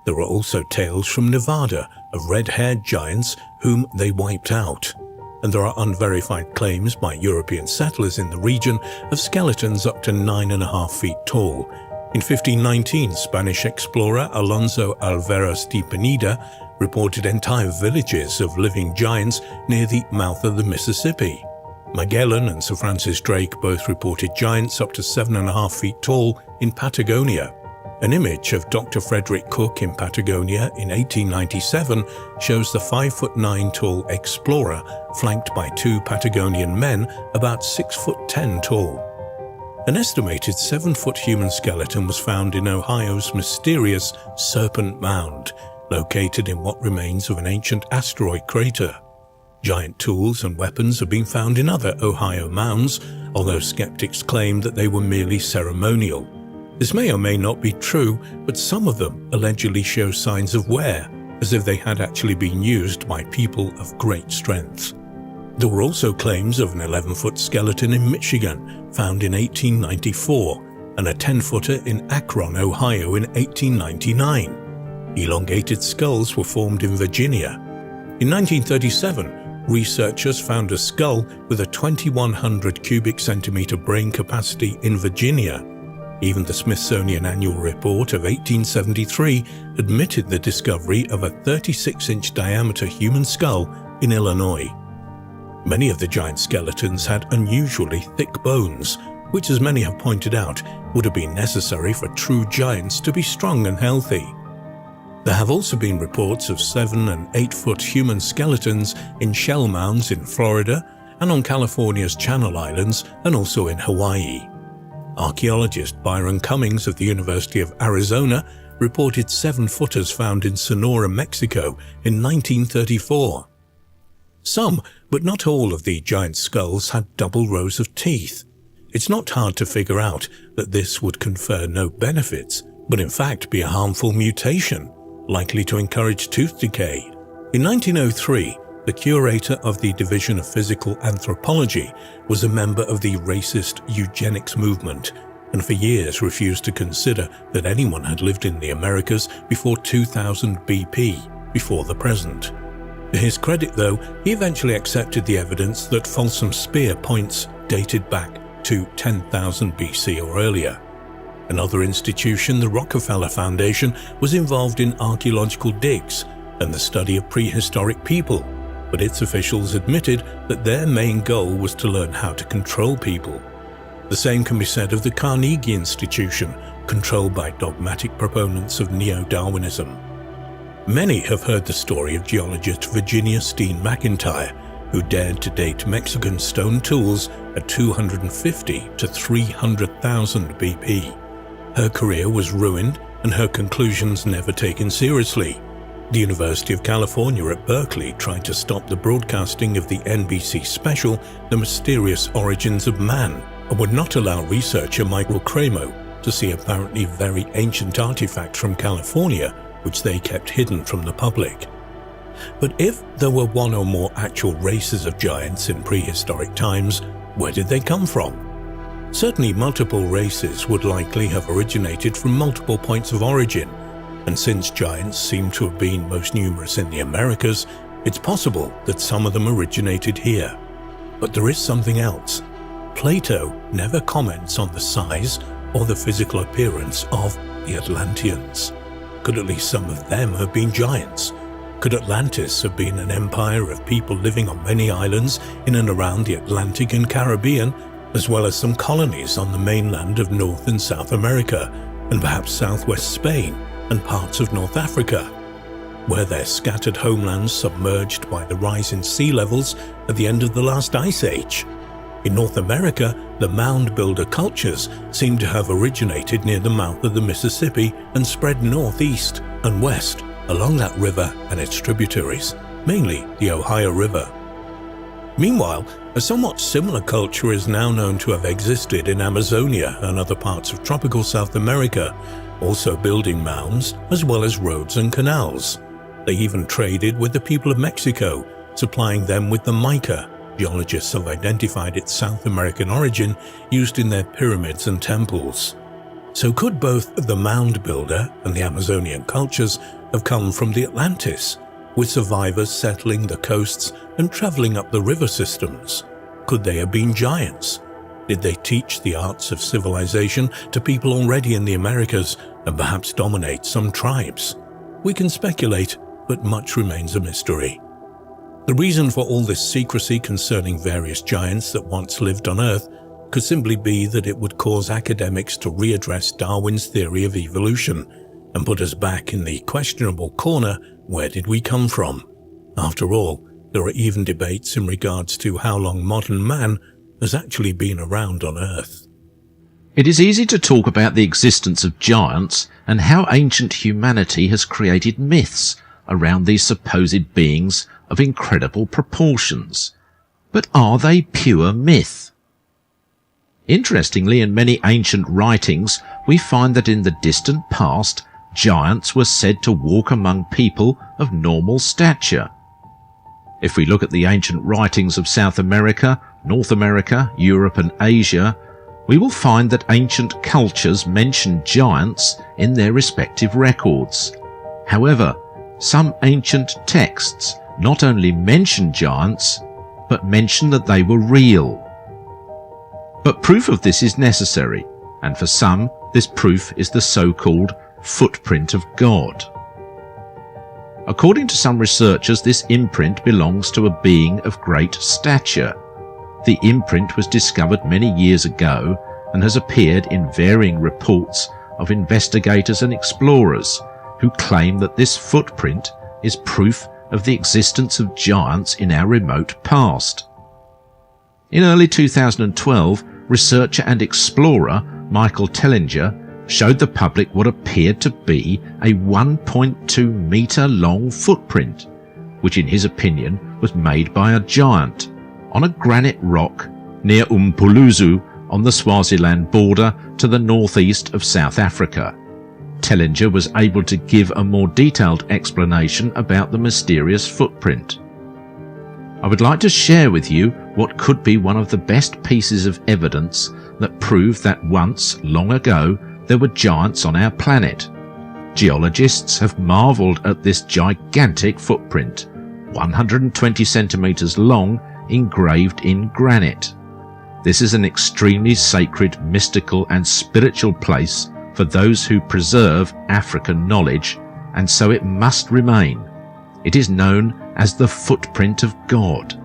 There are also tales from Nevada of red-haired giants whom they wiped out. And there are unverified claims by European settlers in the region of skeletons up to 9.5 feet tall. In 1519, Spanish explorer Alonso Alvarez de Pineda reported entire villages of living giants near the mouth of the Mississippi. Magellan and Sir Francis Drake both reported giants up to 7.5 feet tall in Patagonia. An image of Dr. Frederick Cook in Patagonia in 1897 shows the 5'9" tall explorer flanked by 2 Patagonian men about 6'10" tall. An estimated 7-foot human skeleton was found in Ohio's mysterious Serpent Mound, located in what remains of an ancient asteroid crater. Giant tools and weapons have been found in other Ohio mounds, although skeptics claim that they were merely ceremonial. This may or may not be true, but some of them allegedly show signs of wear, as if they had actually been used by people of great strength. There were also claims of an 11-foot skeleton in Michigan, found in 1894, and a 10-footer in Akron, Ohio in 1899. Elongated skulls were formed in Virginia. In 1937, researchers found a skull with a 2,100 cubic centimeter brain capacity in Virginia. Even the Smithsonian Annual Report of 1873 admitted the discovery of a 36-inch diameter human skull in Illinois. Many of the giant skeletons had unusually thick bones, which, as many have pointed out, would have been necessary for true giants to be strong and healthy. There have also been reports of 7- and 8-foot human skeletons in shell mounds in Florida and on California's Channel Islands and also in Hawaii. Archaeologist Byron Cummings of the University of Arizona reported 7-footers found in Sonora, Mexico in 1934. Some, but not all of the giant skulls had double rows of teeth. It's not hard to figure out that this would confer no benefits, but in fact be a harmful mutation, likely to encourage tooth decay. In 1903, the curator of the Division of Physical Anthropology was a member of the racist eugenics movement, and for years refused to consider that anyone had lived in the Americas before 2000 BP, before the present. To his credit, though, he eventually accepted the evidence that Folsom Spear points dated back to 10,000 BC or earlier. Another institution, the Rockefeller Foundation, was involved in archaeological digs and the study of prehistoric people, but its officials admitted that their main goal was to learn how to control people. The same can be said of the Carnegie Institution, controlled by dogmatic proponents of neo-Darwinism. Many have heard the story of geologist Virginia Steen McIntyre, who dared to date Mexican stone tools at 250 to 300,000 BP. Her career was ruined and her conclusions never taken seriously. The University of California at Berkeley tried to stop the broadcasting of the NBC special The Mysterious Origins of Man, and would not allow researcher Michael Cremo to see apparently very ancient artifacts from California which they kept hidden from the public. But if there were one or more actual races of giants in prehistoric times, where did they come from? Certainly multiple races would likely have originated from multiple points of origin, and since giants seem to have been most numerous in the Americas, it's possible that some of them originated here. But there is something else. Plato never comments on the size or the physical appearance of the Atlanteans. Could at least some of them have been giants? Could Atlantis have been an empire of people living on many islands in and around the Atlantic and Caribbean, as well as some colonies on the mainland of North and South America, and perhaps southwest Spain and parts of North Africa? Were their scattered homelands submerged by the rise in sea levels at the end of the last ice age? In North America, the mound builder cultures seem to have originated near the mouth of the Mississippi and spread northeast and west along that river and its tributaries, mainly the Ohio River. Meanwhile, a somewhat similar culture is now known to have existed in Amazonia and other parts of tropical South America, also building mounds as well as roads and canals. They even traded with the people of Mexico, supplying them with the mica geologists have identified its South American origin used in their pyramids and temples. So could both the mound builder and the Amazonian cultures have come from the Atlantis, with survivors settling the coasts and traveling up the river systems? Could they have been giants? Did they teach the arts of civilization to people already in the Americas and perhaps dominate some tribes? We can speculate, but much remains a mystery. The reason for all this secrecy concerning various giants that once lived on Earth could simply be that it would cause academics to readdress Darwin's theory of evolution and put us back in the questionable corner, where did we come from? After all, there are even debates in regards to how long modern man has actually been around on Earth. It is easy to talk about the existence of giants and how ancient humanity has created myths around these supposed beings of incredible proportions. But are they pure myth? Interestingly, in many ancient writings, we find that in the distant past, giants were said to walk among people of normal stature. If we look at the ancient writings of South America, North America, Europe and Asia, we will find that ancient cultures mention giants in their respective records. However, some ancient texts not only mention giants, but mention that they were real. But proof of this is necessary, and for some, this proof is the so-called footprint of God. According to some researchers, this imprint belongs to a being of great stature. The imprint was discovered many years ago and has appeared in varying reports of investigators and explorers who claim that this footprint is proof of the existence of giants in our remote past. In early 2012, researcher and explorer Michael Tellinger showed the public what appeared to be a 1.2 metre long footprint, which in his opinion was made by a giant, on a granite rock near Umpuluzu on the Swaziland border to the northeast of South Africa. Tellinger was able to give a more detailed explanation about the mysterious footprint. I would like to share with you what could be one of the best pieces of evidence that prove that once, long ago, there were giants on our planet. Geologists have marvelled at this gigantic footprint, 120 centimetres long, engraved in granite. This is an extremely sacred, mystical and spiritual place for those who preserve African knowledge, and so it must remain. It is known as the footprint of God.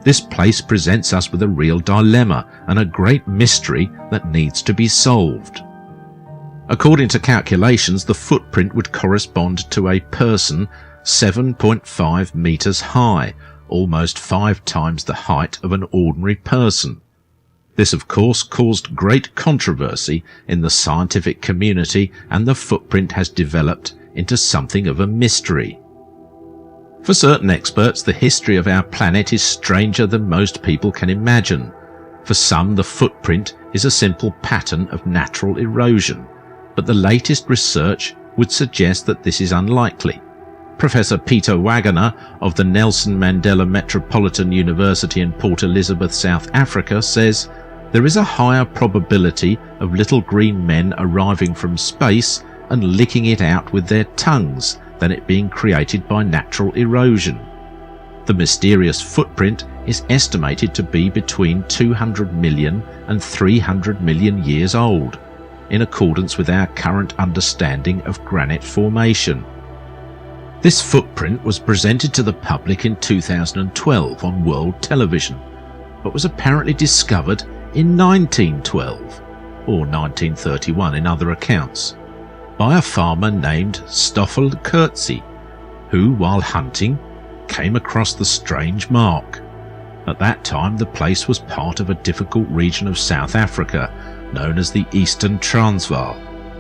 This place presents us with a real dilemma and a great mystery that needs to be solved. According to calculations, the footprint would correspond to a person 7.5 metres high, almost 5 times the height of an ordinary person. This, of course, caused great controversy in the scientific community, and the footprint has developed into something of a mystery. For certain experts, the history of our planet is stranger than most people can imagine. For some, the footprint is a simple pattern of natural erosion, but the latest research would suggest that this is unlikely. Professor Peter Wagner of the Nelson Mandela Metropolitan University in Port Elizabeth, South Africa, says, "There is a higher probability of little green men arriving from space and licking it out with their tongues than it being created by natural erosion. The mysterious footprint is estimated to be between 200 million and 300 million years old, in accordance with our current understanding of granite formation." This footprint was presented to the public in 2012 on world television, but was apparently discovered in 1912, or 1931 in other accounts, by a farmer named Stoffel Kurtzi, who, while hunting, came across the strange mark. At that time, the place was part of a difficult region of South Africa known as the Eastern Transvaal,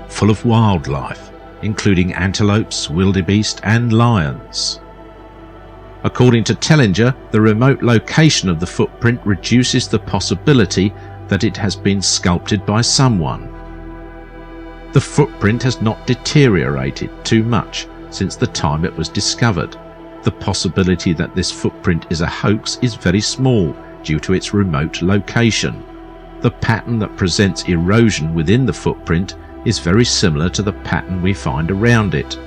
full of wildlife, including antelopes, wildebeest and lions. According to Tellinger, the remote location of the footprint reduces the possibility that it has been sculpted by someone. The footprint has not deteriorated too much since the time it was discovered. The possibility that this footprint is a hoax is very small due to its remote location. The pattern that presents erosion within the footprint is very similar to the pattern we find around it.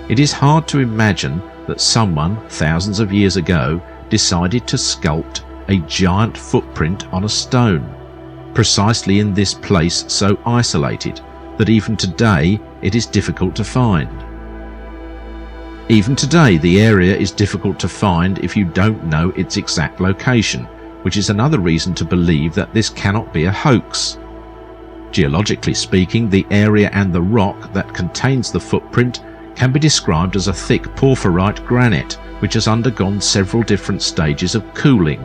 It is hard to imagine that someone thousands of years ago decided to sculpt a giant footprint on a stone, precisely in this place so isolated that even today it is difficult to find. Even today the area is difficult to find if you don't know its exact location, which is another reason to believe that this cannot be a hoax. Geologically speaking, the area and the rock that contains the footprint can be described as a thick porphyrite granite which has undergone several different stages of cooling.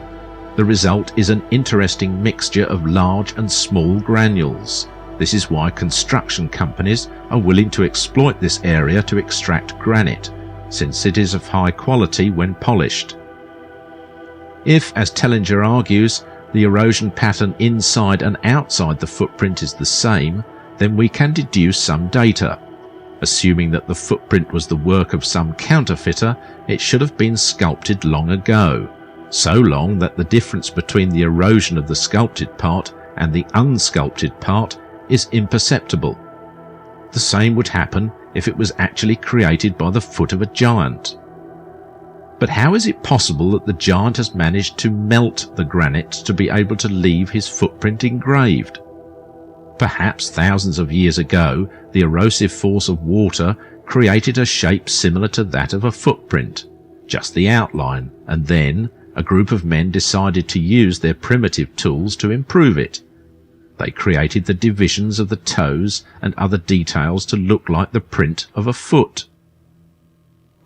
The result is an interesting mixture of large and small granules. This is why construction companies are willing to exploit this area to extract granite, since it is of high quality when polished. If, as Tellinger argues, the erosion pattern inside and outside the footprint is the same, then we can deduce some data. Assuming that the footprint was the work of some counterfeiter, it should have been sculpted long ago, so long that the difference between the erosion of the sculpted part and the unsculpted part is imperceptible. The same would happen if it was actually created by the foot of a giant. But how is it possible that the giant has managed to melt the granite to be able to leave his footprint engraved? Perhaps thousands of years ago, the erosive force of water created a shape similar to that of a footprint, just the outline, and then a group of men decided to use their primitive tools to improve it. They created the divisions of the toes and other details to look like the print of a foot.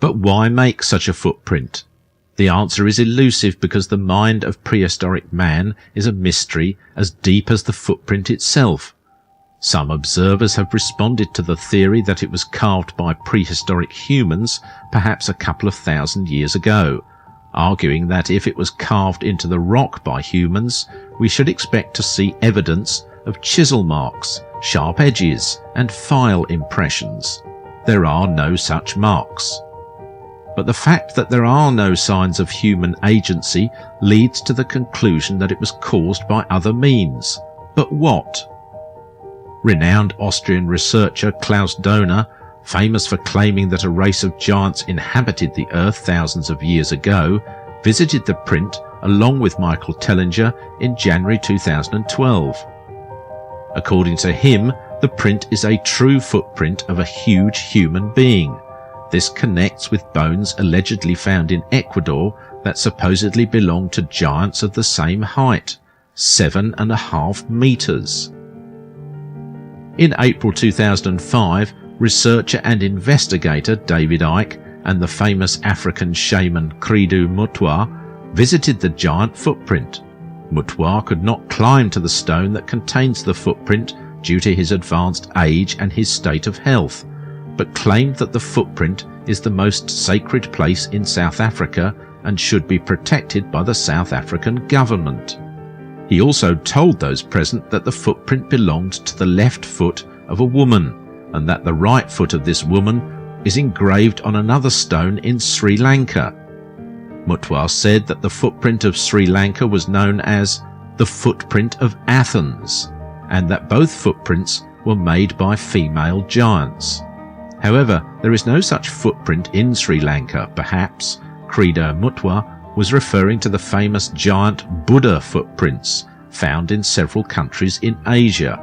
But why make such a footprint? The answer is elusive because the mind of prehistoric man is a mystery as deep as the footprint itself. Some observers have responded to the theory that it was carved by prehistoric humans perhaps a couple of thousand years ago, arguing that if it was carved into the rock by humans, we should expect to see evidence of chisel marks, sharp edges, and file impressions. There are no such marks. But the fact that there are no signs of human agency leads to the conclusion that it was caused by other means. But what? Renowned Austrian researcher Klaus Dohner, famous for claiming that a race of giants inhabited the Earth thousands of years ago, visited the print along with Michael Tellinger in January 2012. According to him, the print is a true footprint of a huge human being. This connects with bones allegedly found in Ecuador that supposedly belong to giants of the same height, 7.5 meters. In April 2005, researcher and investigator David Icke and the famous African shaman Credo Mutwa visited the giant footprint. Mutwa could not climb to the stone that contains the footprint due to his advanced age and his state of health, but claimed that the footprint is the most sacred place in South Africa and should be protected by the South African government. He also told those present that the footprint belonged to the left foot of a woman, and that the right foot of this woman is engraved on another stone in Sri Lanka. Mutwa said that the footprint of Sri Lanka was known as the footprint of Athens, and that both footprints were made by female giants. However, there is no such footprint in Sri Lanka. Perhaps Credo Mutwa was referring to the famous giant Buddha footprints found in several countries in Asia.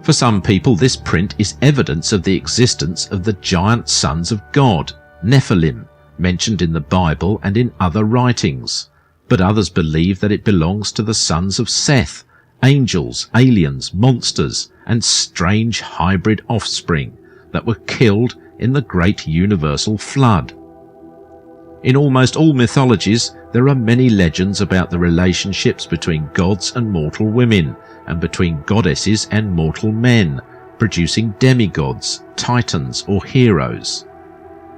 For some people, this print is evidence of the existence of the giant sons of God, Nephilim, mentioned in the Bible and in other writings, but others believe that it belongs to the sons of Seth, angels, aliens, monsters, and strange hybrid offspring that were killed in the great universal flood. In almost all mythologies, there are many legends about the relationships between gods and mortal women, and between goddesses and mortal men, producing demigods, titans, or heroes.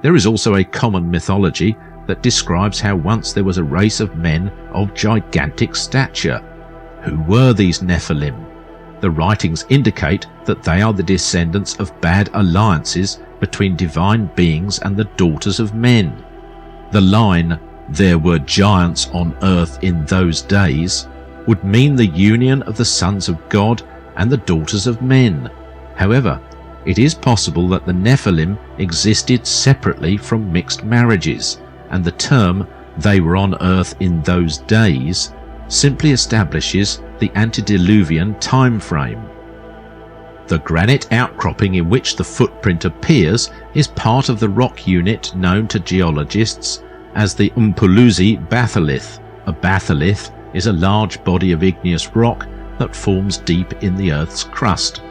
There is also a common mythology that describes how once there was a race of men of gigantic stature. Who were these Nephilim? The writings indicate that they are the descendants of bad alliances between divine beings and the daughters of men. The line, "There were giants on earth in those days," would mean the union of the sons of God and the daughters of men. However, it is possible that the Nephilim existed separately from mixed marriages, and the term "they were on earth in those days" simply establishes the antediluvian time frame. The granite outcropping in which the footprint appears is part of the rock unit known to geologists as the Umpuluzi batholith. A batholith is a large body of igneous rock that forms deep in the Earth's crust.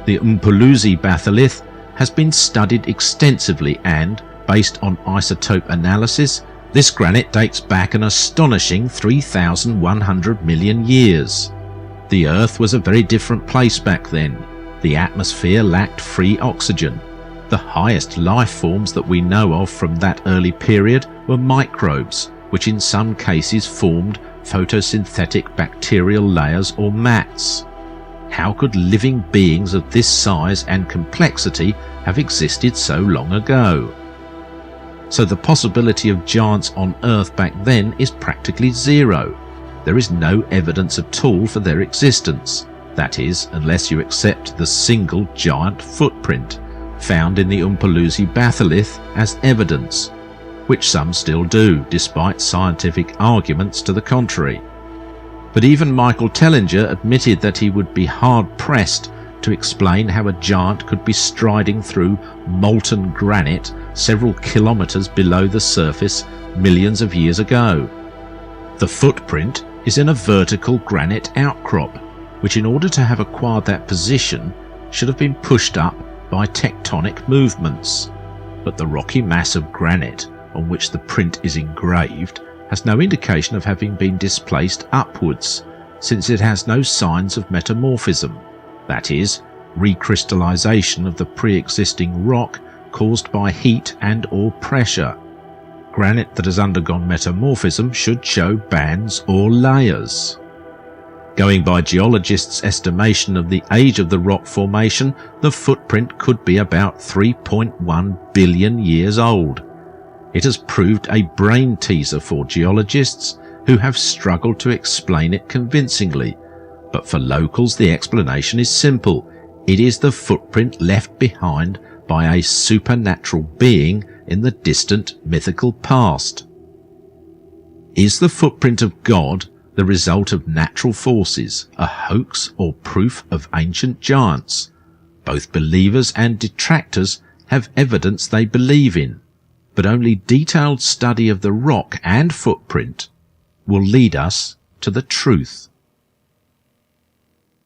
The Umpuluzi batholith has been studied extensively and, based on isotope analysis, This granite dates back an astonishing 3,100 million years. The Earth was a very different place back then. The atmosphere lacked free oxygen. The highest life forms that we know of from that early period were microbes, which in some cases formed photosynthetic bacterial layers or mats. How could living beings of this size and complexity have existed so long ago? So the possibility of giants on Earth back then is practically zero. There is no evidence at all for their existence. That is, unless you accept the single giant footprint found in the Umpaloozi batholith as evidence, which some still do, despite scientific arguments to the contrary. But even Michael Tellinger admitted that he would be hard-pressed to explain how a giant could be striding through molten granite several kilometres below the surface millions of years ago. The footprint is in a vertical granite outcrop, which in order to have acquired that position should have been pushed up by tectonic movements. But the rocky mass of granite on which the print is engraved has no indication of having been displaced upwards, since it has no signs of metamorphism, that is, recrystallization of the pre-existing rock caused by heat and or pressure. Granite that has undergone metamorphism should show bands or layers. Going by geologists' estimation of the age of the rock formation, the footprint could be about 3.1 billion years old. It has proved a brain teaser for geologists who have struggled to explain it convincingly, but for locals the explanation is simple. It is the footprint left behind by a supernatural being in the distant mythical past. Is the footprint of God the result of natural forces, a hoax or proof of ancient giants? Both believers and detractors have evidence they believe in, but only detailed study of the rock and footprint will lead us to the truth.